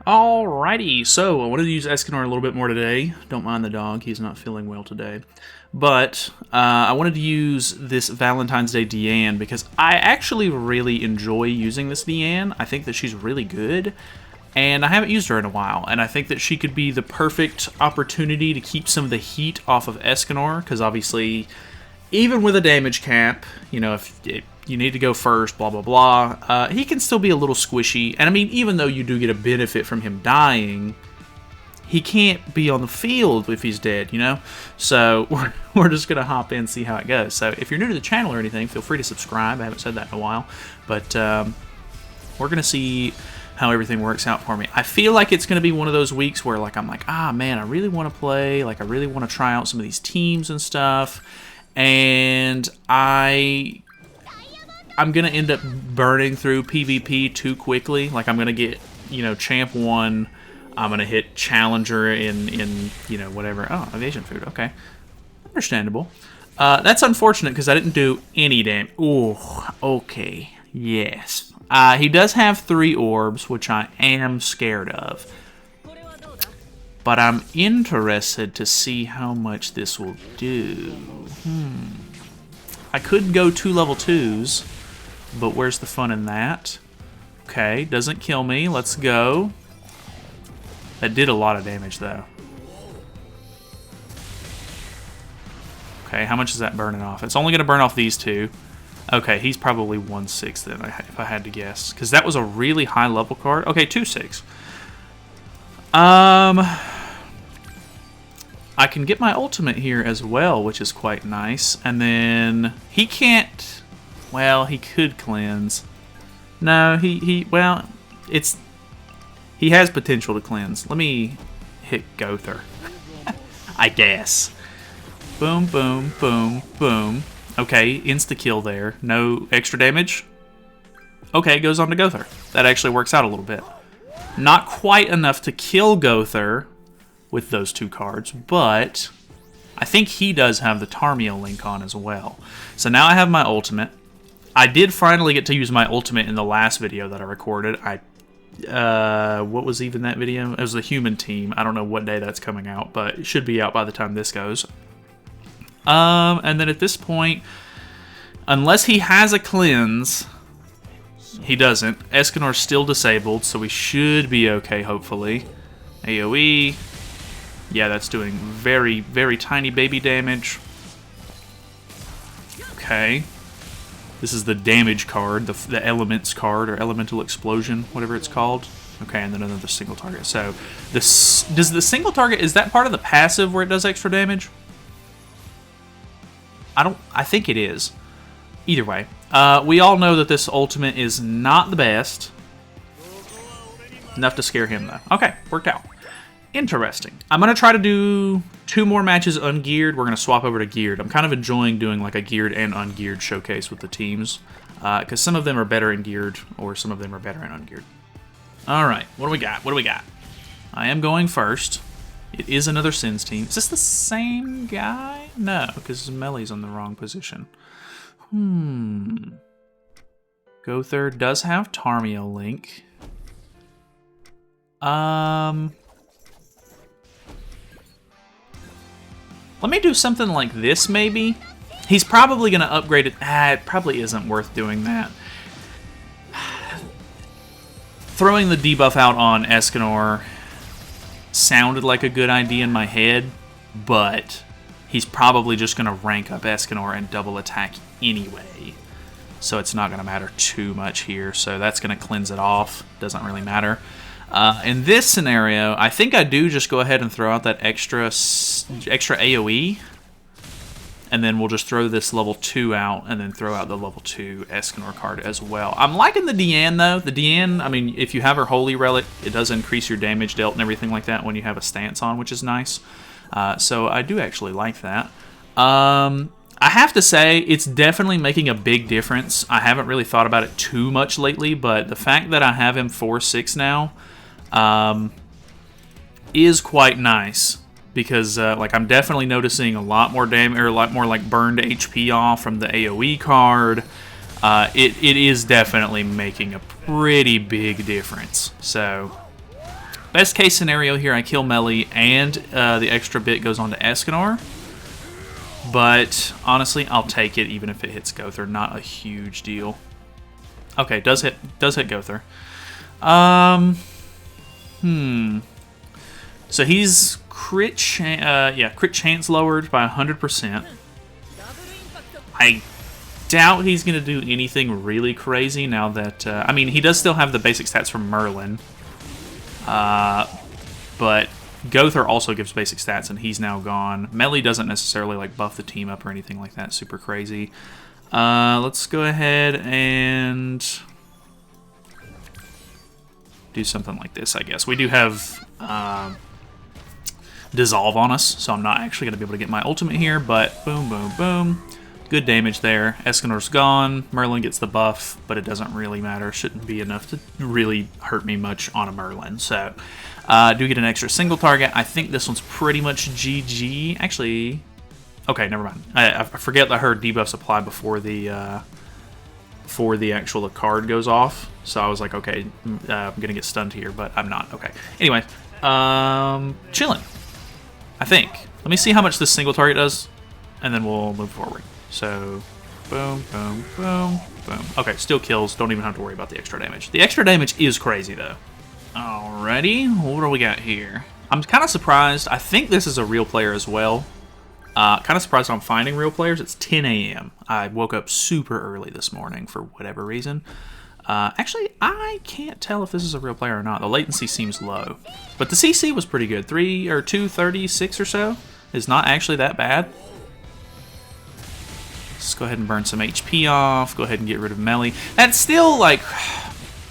Alrighty, so I wanted to use Escanor a little bit more today. Don't mind the dog, he's not feeling well today. But I wanted to use this Valentine's Day Diane because I actually really enjoy using this Diane. I think that she's really good, and I haven't used her in a while. And I think that she could be the perfect opportunity to keep some of the heat off of Escanor, because obviously, even with a damage cap, you know, if you need to go first, blah, blah, blah, he can still be a little squishy. And I mean, even though you do get a benefit from him dying, he can't be on the field if he's dead, you know? So we're just going to hop in and see how it goes. So if you're new to the channel or anything, feel free to subscribe. I haven't said that in a while. But we're going to see how everything works out for me. I feel like it's going to be one of those weeks where I'm like, ah, man, I really want to play. Like, I really want to try out some of these teams and stuff. And I'm going to end up burning through PvP too quickly. Like, I'm going to get, you know, Champ 1. I'm going to hit Challenger in, you know, whatever. Oh, evasion food. Okay. Understandable. That's unfortunate because I didn't do any damage. Ooh, okay. Yes. He does have 3 orbs, which I am scared of. But I'm interested to see how much this will do. I could go 2 level 2s, but where's the fun in that? Okay, doesn't kill me. Let's go. That did a lot of damage, though. Okay, how much is that burning off? It's only going to burn off these 2. Okay, he's probably 1/6 then, if I had to guess. Because that was a really high level card. Okay, 2/6. I can get my ultimate here as well, which is quite nice. And then he can't... Well, he could cleanse. No, well, it's... He has potential to cleanse. Let me hit Gother. I guess. Boom, boom, boom, boom. Okay, insta-kill there. No extra damage. Okay, goes on to Gother. That actually works out a little bit. Not quite enough to kill Gother with those 2 cards, but I think he does have the Tarmiel link on as well. So now I have my ultimate. I did finally get to use my ultimate in the last video that I recorded. What was even that video? It was the human team. I don't know what day that's coming out, but it should be out by the time this goes. And then at this point, unless he has a cleanse, he doesn't. Escanor's still disabled, so we should be okay, hopefully. AoE. Yeah, that's doing very, very tiny baby damage. Okay. This is the damage card, the elements card, or elemental explosion, whatever it's called. Okay, and then another single target. So, does the single target, is that part of the passive where it does extra damage? I think it is. Either way. We all know that this ultimate is not the best. Enough to scare him, though. Okay, worked out. Interesting. I'm going to try to do 2 more matches ungeared. We're going to swap over to geared. I'm kind of enjoying doing like a geared and ungeared showcase with the teams. Because some of them are better in geared, or some of them are better in ungeared. Alright, what do we got? What do we got? I am going first. It is another Sins team. Is this the same guy? No, because Melly's on the wrong position. Gother does have Tarmiel link. Let me do something like this, maybe. He's probably going to upgrade it. It probably isn't worth doing that. Throwing the debuff out on Escanor sounded like a good idea in my head, but he's probably just going to rank up Escanor and double attack anyway. So it's not going to matter too much here. So that's going to cleanse it off. Doesn't really matter. In this scenario, I think I do just go ahead and throw out that extra AoE, and then we'll just throw this level 2 out, and then throw out the level 2 Escanor card as well. I'm liking the Diane, though. The Diane, I mean, if you have her Holy Relic, it does increase your damage dealt and everything like that when you have a stance on, which is nice. So I do actually like that. I have to say, it's definitely making a big difference. I haven't really thought about it too much lately, but the fact that I have him 4/6 now is quite nice, because like I'm definitely noticing a lot more damage, or a lot more like burned HP off from the AoE card. It is definitely making a pretty big difference. So Best case scenario here, I kill Melly and the extra bit goes on to Escanor. But honestly, I'll take it even if it hits Gowther. Not a huge deal. Okay, does hit Gowther. So he's crit chance lowered by 100%. I doubt he's going to do anything really crazy now that... I mean, he does still have the basic stats from Merlin. But Gowther also gives basic stats, and he's now gone. Melly doesn't necessarily like buff the team up or anything like that. Super crazy. Let's go ahead and do something like this, I guess. We do have Dissolve on us, so I'm not actually going to be able to get my ultimate here, but boom, boom, boom. Good damage there. Escanor's gone. Merlin gets the buff, but it doesn't really matter. Shouldn't be enough to really hurt me much on a Merlin. So, do get an extra single target. I think this one's pretty much GG. Actually, okay, never mind. I forget that her debuffs apply before the actual card goes off. So I was like, okay, I'm gonna get stunned here, but I'm not. Okay. Anyway, chilling. I think. Let me see how much this single target does, and then we'll move forward. So, boom, boom, boom, boom. Okay, still kills. Don't even have to worry about the extra damage. The extra damage is crazy, though. Alrighty, what do we got here? I'm kind of surprised. I think this is a real player as well. Kind of surprised I'm finding real players. It's 10 a.m. I woke up super early this morning for whatever reason. Actually, I can't tell if this is a real player or not. The latency seems low. But the CC was pretty good. 236 or so is not actually that bad. Let's go ahead and burn some HP off. Go ahead and get rid of Melly. That's still, like,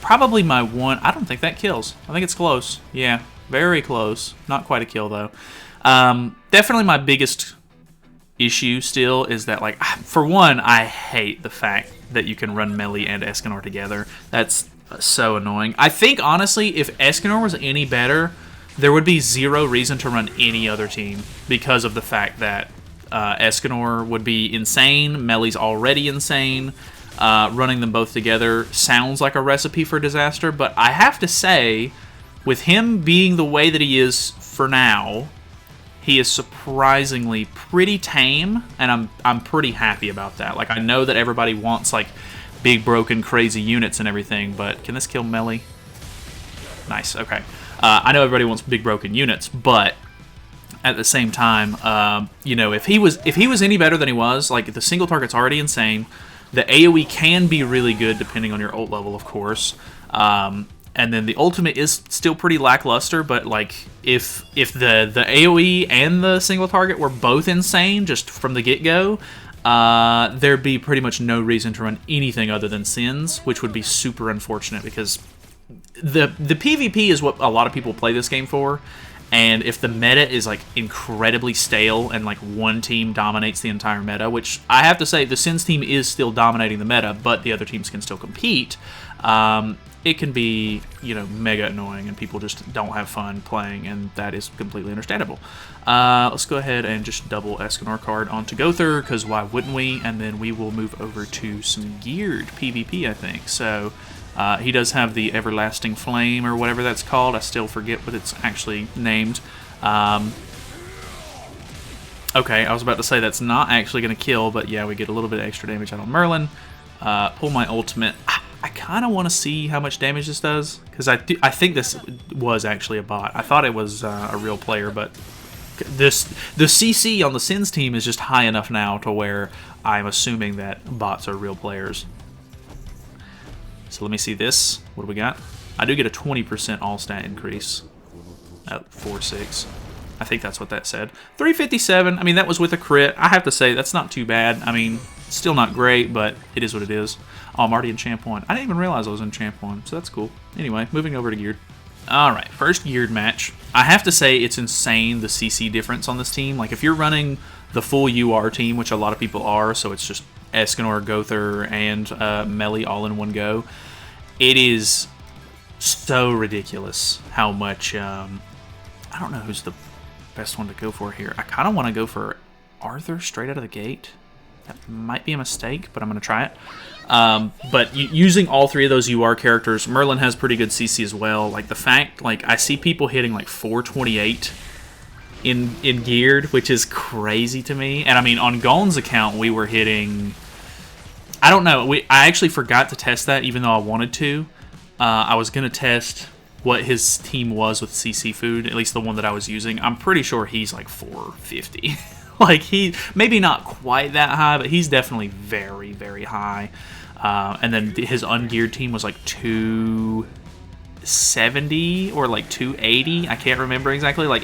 probably my one... I don't think that kills. I think it's close. Yeah, very close. Not quite a kill, though. Definitely my biggest issue still is that, like, for one, I hate the fact that you can run Melly and Escanor together. That's so annoying. I think, honestly, if Escanor was any better, there would be zero reason to run any other team because of the fact that Escanor would be insane. Melly's already insane. Running them both together sounds like a recipe for disaster, but I have to say, with him being the way that he is for now, he is surprisingly pretty tame, and I'm pretty happy about that. Like, I know that everybody wants, like, big, broken, crazy units and everything, but can this kill Melly? Nice, okay. I know everybody wants big, broken units, but at the same time, you know, if he was any better than he was, like, the single target's already insane. The AoE can be really good depending on your ult level, of course. And then the ultimate is still pretty lackluster, but, like, if the AoE and the single target were both insane just from the get-go, there'd be pretty much no reason to run anything other than Sins, which would be super unfortunate because the PvP is what a lot of people play this game for. And if the meta is, like, incredibly stale and, like, one team dominates the entire meta, which I have to say the Sins team is still dominating the meta, but the other teams can still compete, it can be, you know, mega annoying and people just don't have fun playing, and that is completely understandable. Let's go ahead and just double Escanor card onto Gowther, because why wouldn't we? And then we will move over to some geared PvP, I think. So... he does have the Everlasting Flame, or whatever that's called. I still forget what it's actually named. Okay, I was about to say that's not actually going to kill, but yeah, we get a little bit of extra damage out on Merlin. Pull my ultimate. I kind of want to see how much damage this does, because I think this was actually a bot. I thought it was a real player, but the CC on the Sins team is just high enough now to where I'm assuming that bots are real players. So let me see this. What do we got? I do get a 20% all-stat increase at 4.6. I think that's what that said. 357. I mean, that was with a crit. I have to say, that's not too bad. I mean, still not great, but it is what it is. Oh, I'm already in Champ 1. I didn't even realize I was in Champ 1, so that's cool. Anyway, moving over to Geared. Alright, first Geared match. I have to say, it's insane, the CC difference on this team. Like, if you're running the full UR team, which a lot of people are, so it's just Escanor, Gowther, and Melly all in one go. It is so ridiculous how much... I don't know who's the best one to go for here. I kind of want to go for Arthur straight out of the gate. That might be a mistake, but I'm going to try it. But using all three of those UR characters, Merlin has pretty good CC as well. Like the fact, like I see people hitting like 428 in geared, which is crazy to me. And I mean, on Gon's account, we were hitting. I don't know. I actually forgot to test that, even though I wanted to. I was gonna test what his team was with CC food, at least the one that I was using. I'm pretty sure he's like 450. Like he maybe not quite that high, but he's definitely very, very high. And then his ungeared team was like 270 or like 280. I can't remember exactly. Like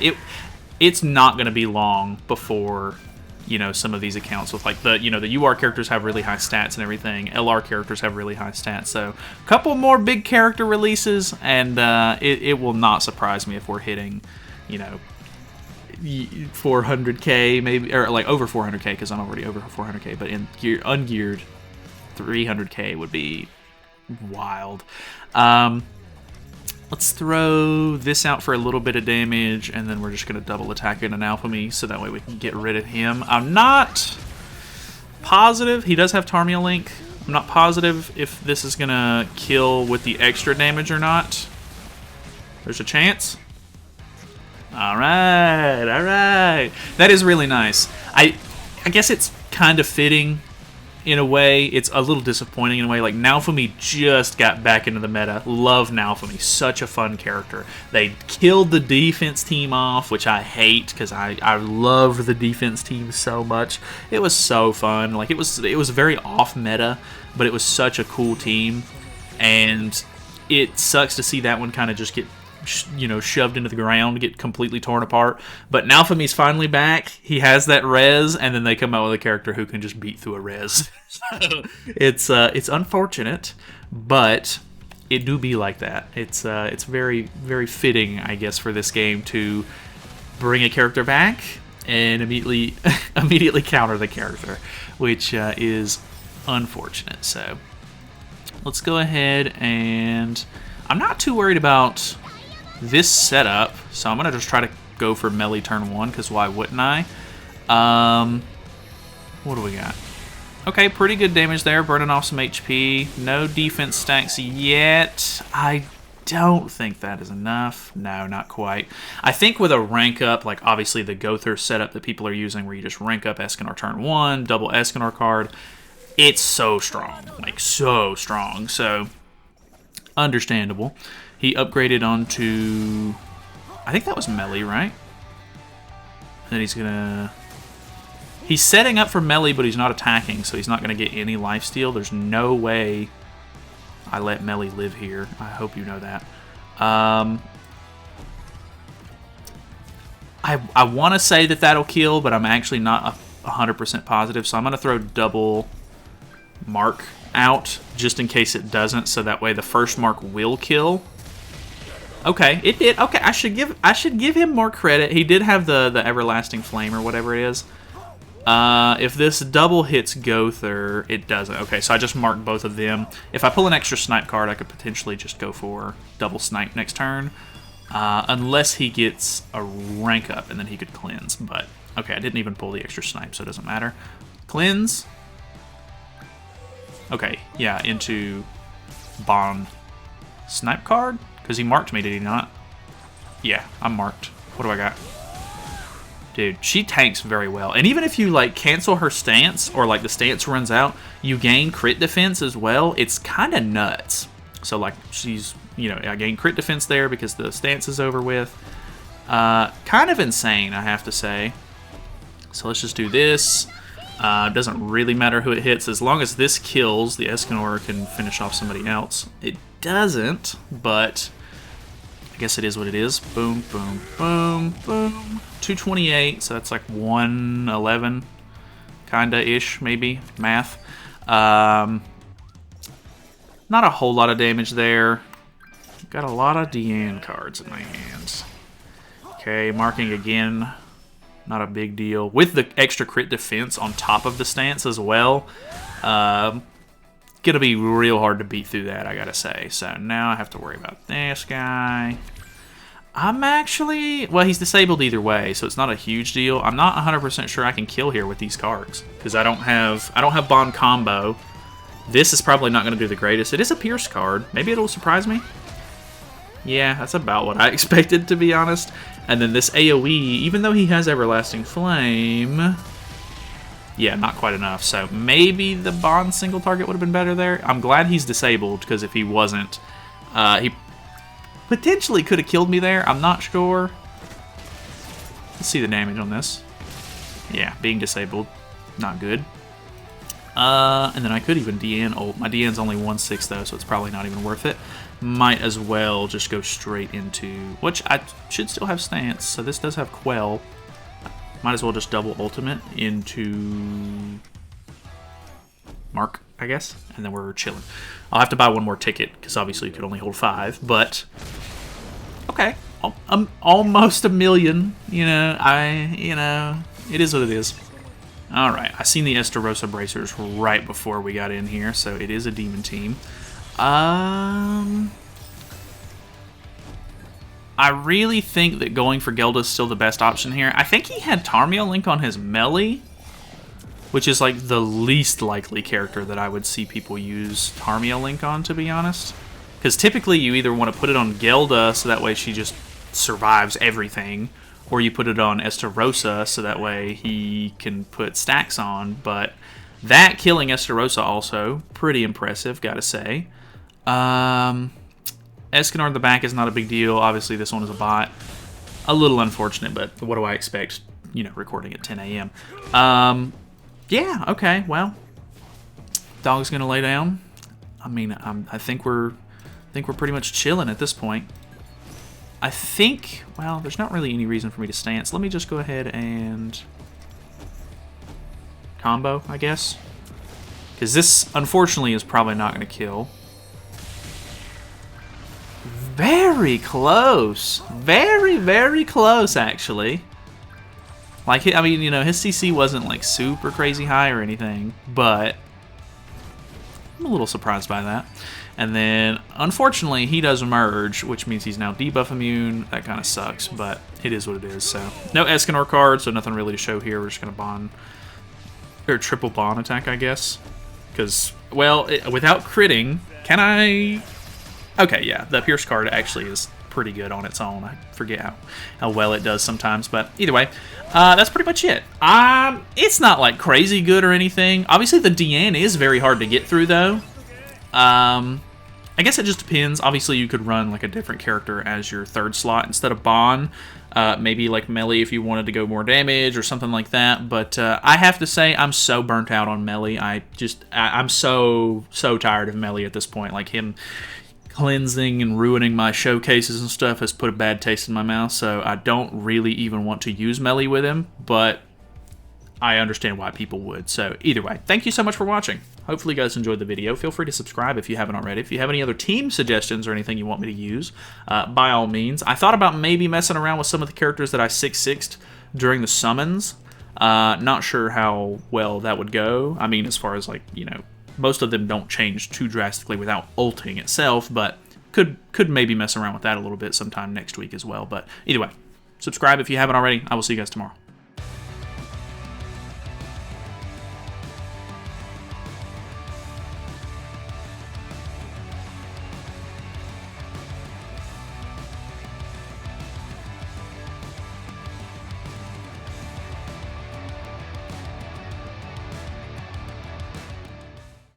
it's not going to be long before, you know, some of these accounts with like the, you know, the UR characters have really high stats and everything. LR characters have really high stats. So a couple more big character releases, and it will not surprise me if we're hitting, you know, 400k maybe, or like over 400k, because I'm already over 400k. But in ungeared, 300k would be wild. Let's throw this out for a little bit of damage, and then we're just going to double attack in an Alchemy, so that way we can get rid of him. I'm not positive. He does have Tarmia Link. I'm not positive if this is going to kill with the extra damage or not. There's a chance. All right. That is really nice. I guess it's kind of fitting in a way. It's a little disappointing in a way. Like, Naofumi just got back into the meta. Love Naofumi. Such a fun character. They killed the defense team off, which I hate, because I love the defense team so much. It was so fun. Like, it was very off meta, but it was such a cool team. And it sucks to see that one kind of just get, you know, shoved into the ground, get completely torn apart. But Naofumi's finally back. He has that res, and then they come out with a character who can just beat through a res. So it's unfortunate, but it do be like that. It's very, very fitting, I guess, for this game to bring a character back and immediately counter the character, which is unfortunate. So let's go ahead, and I'm not too worried about this setup, so I'm gonna just try to go for melee turn 1, because why wouldn't I? What do we got? Okay, pretty good damage there, burning off some HP. No defense stacks yet. I don't think that is enough. No, not quite. I think with a rank up, like obviously the Gother setup that people are using, where you just rank up Escanor turn 1, double Escanor card, it's so strong, like so strong. So understandable. He upgraded onto, I think that was melee, right? And then he's setting up for melee, but he's not attacking, so he's not going to get any lifesteal. There's no way I let melee live here. I hope you know that. I want to say that that'll kill, but I'm actually not 100% positive, so I'm going to throw double mark out just in case it doesn't, so that way the first mark will kill. Okay, it did. Okay, I should give him more credit. He did have the everlasting flame or whatever it is. If this double hits Gother, it doesn't. Okay, so I just marked both of them. If I pull an extra snipe card, I could potentially just go for double snipe next turn, unless he gets a rank up and then he could cleanse. But okay, I didn't even pull the extra snipe, so it doesn't matter. Cleanse. Okay, yeah, into Bond snipe card. Because he marked me, did he not? Yeah, I'm marked. What do I got? Dude, she tanks very well. And even if you, like, cancel her stance, or, like, the stance runs out, you gain crit defense as well. It's kind of nuts. So, like, she's, you know, I gain crit defense there because the stance is over with. Kind of insane, I have to say. So let's just do this. Doesn't really matter who it hits. As long as this kills, the Escanor can finish off somebody else. It doesn't, but I guess it is what it is. Boom, boom, boom, boom. 228, so that's like 111, kinda-ish, maybe, math. Not a whole lot of damage there. Got a lot of Diane cards in my hands. Okay, marking again. Not a big deal. With the extra crit defense on top of the stance as well, gonna be real hard to beat through that, I gotta say. So now I have to worry about this guy. I'm actually... Well, he's disabled either way, so it's not a huge deal. I'm not 100% sure I can kill here with these cards, because I don't have Bond combo. This is probably not going to do the greatest. It is a Pierce card. Maybe it'll surprise me. Yeah, that's about what I expected, to be honest. And then this AoE, even though he has Everlasting Flame... Yeah, not quite enough. So maybe the Bond single target would have been better there. I'm glad he's disabled, because if he wasn't, he potentially could have killed me there. I'm not sure. Let's see the damage on this. Yeah, being disabled, not good. And then I could even DN ult. My DN's only 1/6 though, so it's probably not even worth it. Might as well just go straight into... Which I should still have stance, so this does have Quell. Might as well just double ultimate into Mark, I guess, and then we're chilling. I'll have to buy one more ticket, because obviously you could only hold 5, but... Okay, almost a million, you know, it is what it is. Alright, I seen the Estarossa bracers right before we got in here, so it is a demon team. I really think that going for Gelda is still the best option here. I think he had Tarmio Link on his melee, which is like the least likely character that I would see people use Tarmio Link on, to be honest. Because typically you either want to put it on Gelda so that way she just survives everything, or you put it on Estarossa so that way he can put stacks on. But that killing Estarossa also, pretty impressive, gotta say. Escanor in the back is not a big deal. Obviously, this one is a bot. A little unfortunate, but what do I expect, you know, recording at 10 a.m. Yeah, okay, well. Dog's gonna lay down. I mean, I think we're pretty much chilling at this point. I think, well, there's not really any reason for me to stance. Let me just go ahead and combo, I guess. Because this, unfortunately, is probably not going to kill. Very close. Very, very close, actually. Like, I mean, you know, his CC wasn't, like, super crazy high or anything, but I'm a little surprised by that. And then, unfortunately, he does merge, which means he's now debuff immune. That kind of sucks, but it is what it is. So, no Escanor card, so nothing really to show here. We're just going to bond, or triple bond attack, I guess. Because, well, without critting, can I... Okay, yeah, the Pierce card actually is pretty good on its own. I forget how well it does sometimes, but either way, that's pretty much it. It's not, like, crazy good or anything. Obviously, the Diane is very hard to get through, though. I guess it just depends. Obviously, you could run like a different character as your third slot instead of Bond. Maybe like melee if you wanted to go more damage or something like that. But I have to say, I'm so burnt out on melee. I'm so tired of melee at this point. Like him cleansing and ruining my showcases and stuff has put a bad taste in my mouth. So I don't really even want to use melee with him. But I understand why people would. So either way, thank you so much for watching. Hopefully you guys enjoyed the video. Feel free to subscribe if you haven't already. If you have any other team suggestions or anything you want me to use, by all means. I thought about maybe messing around with some of the characters that I 6-6'd during the summons. Not sure how well that would go. I mean, as far as like, you know, most of them don't change too drastically without ulting itself, but could maybe mess around with that a little bit sometime next week as well. But either way, subscribe if you haven't already. I will see you guys tomorrow.